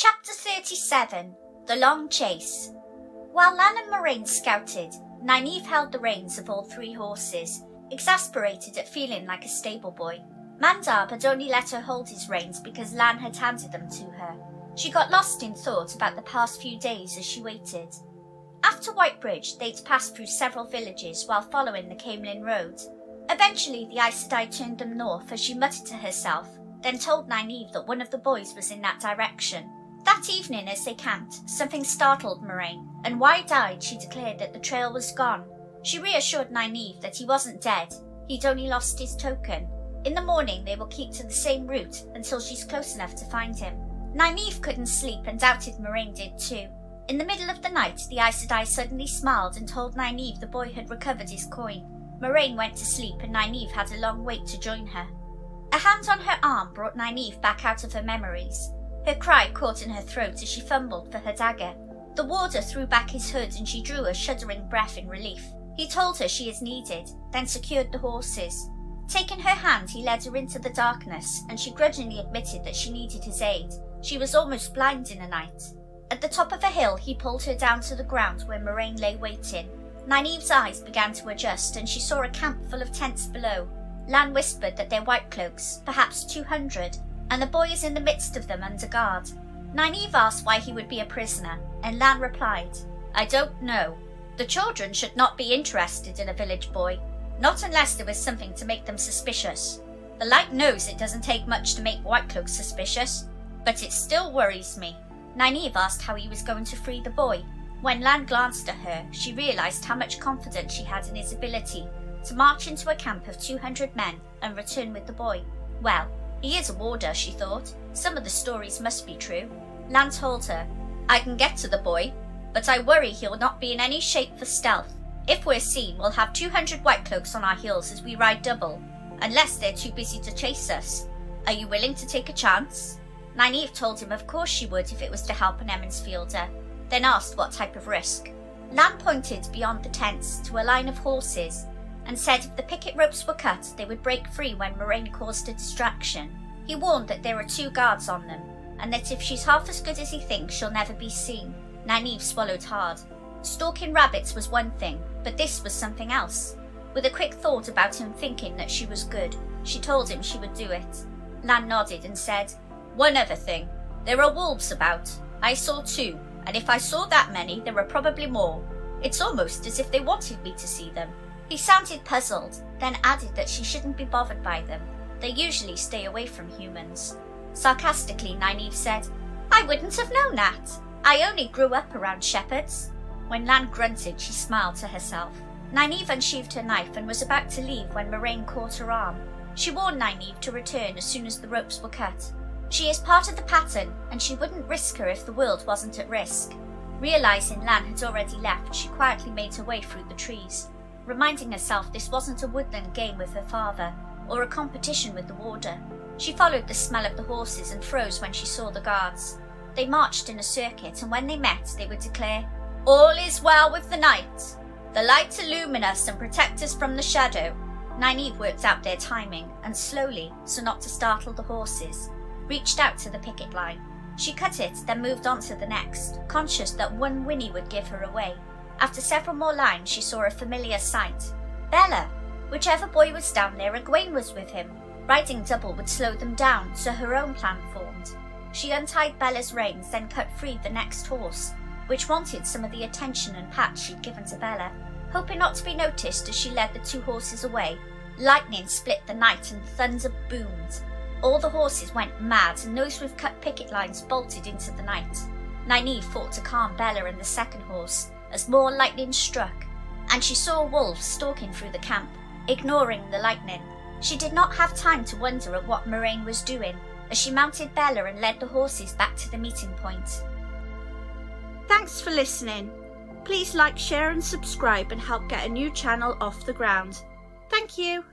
Chapter 37. The Long Chase. While Lan and Moraine scouted, Nynaeve held the reins of all three horses, exasperated at feeling like a stable boy. Mandab had only let her hold his reins because Lan had handed them to her. She got lost in thought about the past few days as she waited. After Whitebridge, they'd passed through several villages while following the Camelin Road. Eventually, the Aes Sedai turned them north as she muttered to herself, then told Nynaeve that one of the boys was in that direction. That evening as they camped, something startled Moraine, and wide-eyed she declared that the trail was gone. She reassured Nynaeve that he wasn't dead, he'd only lost his token. In the morning they will keep to the same route until she's close enough to find him. Nynaeve couldn't sleep and doubted Moraine did too. In the middle of the night, the Aes Sedai suddenly smiled and told Nynaeve the boy had recovered his coin. Moraine went to sleep and Nynaeve had a long wait to join her. A hand on her arm brought Nynaeve back out of her memories. Her cry caught in her throat as she fumbled for her dagger. The warder threw back his hood and she drew a shuddering breath in relief. He told her she is needed, then secured the horses. Taking her hand, he led her into the darkness, and she grudgingly admitted that she needed his aid. She was almost blind in the night. At the top of a hill, he pulled her down to the ground where Moraine lay waiting. Nynaeve's eyes began to adjust, and she saw a camp full of tents below. Lan whispered that they're white cloaks, perhaps 200, and the boy is in the midst of them under guard. Nynaeve asked why he would be a prisoner, and Lan replied, "I don't know. The children should not be interested in a village boy, not unless there was something to make them suspicious. The light knows it doesn't take much to make white cloaks suspicious, but it still worries me." Nynaeve asked how he was going to free the boy. When Lan glanced at her, she realized how much confidence she had in his ability to march into a camp of 200 men and return with the boy. Well, he is a warder, she thought. Some of the stories must be true. Lan told her, "I can get to the boy, but I worry he'll not be in any shape for stealth. If we're seen, we'll have 200 white cloaks on our heels as we ride double, unless they're too busy to chase us. Are you willing to take a chance?" Nynaeve told him of course she would if it was to help an Emmonsfielder, then asked what type of risk. Lan pointed beyond the tents to a line of horses and said if the picket ropes were cut, they would break free when Moraine caused a distraction. He warned that there are 2 guards on them, and that if she's half as good as he thinks, she'll never be seen. Nynaeve swallowed hard. Stalking rabbits was one thing, but this was something else. With a quick thought about him thinking that she was good, she told him she would do it. Lan nodded and said, "One other thing. There are wolves about. I saw 2, and if I saw that many, there were probably more. It's almost as if they wanted me to see them." He sounded puzzled, then added that she shouldn't be bothered by them. They usually stay away from humans. Sarcastically, Nynaeve said, "I wouldn't have known that. I only grew up around shepherds." When Lan grunted, she smiled to herself. Nynaeve unsheathed her knife and was about to leave when Moraine caught her arm. She warned Nynaeve to return as soon as the ropes were cut. She is part of the pattern, and she wouldn't risk her if the world wasn't at risk. Realizing Lan had already left, she quietly made her way through the trees, reminding herself this wasn't a woodland game with her father, or a competition with the warder. She followed the smell of the horses and froze when she saw the guards. They marched in a circuit, and when they met, they would declare, "All is well with the night. The light illumine us and protect us from the shadow." Nynaeve worked out their timing, and slowly, so not to startle the horses, reached out to the picket line. She cut it, then moved on to the next, conscious that one whinny would give her away. After several more lines, she saw a familiar sight. Bella! Whichever boy was down there, Egwene was with him. Riding double would slow them down, so her own plan formed. She untied Bella's reins, then cut free the next horse, which wanted some of the attention and pats she'd given to Bella. Hoping not to be noticed as she led the 2 horses away, lightning split the night and thunder boomed. All the horses went mad, and those with cut picket lines bolted into the night. Nynaeve fought to calm Bella and the second horse as more lightning struck, and she saw wolves stalking through the camp, ignoring the lightning. She did not have time to wonder at what Moraine was doing as she mounted Bella and led the horses back to the meeting point. Thanks for listening. Please like, share and subscribe and help get a new channel off the ground. Thank you.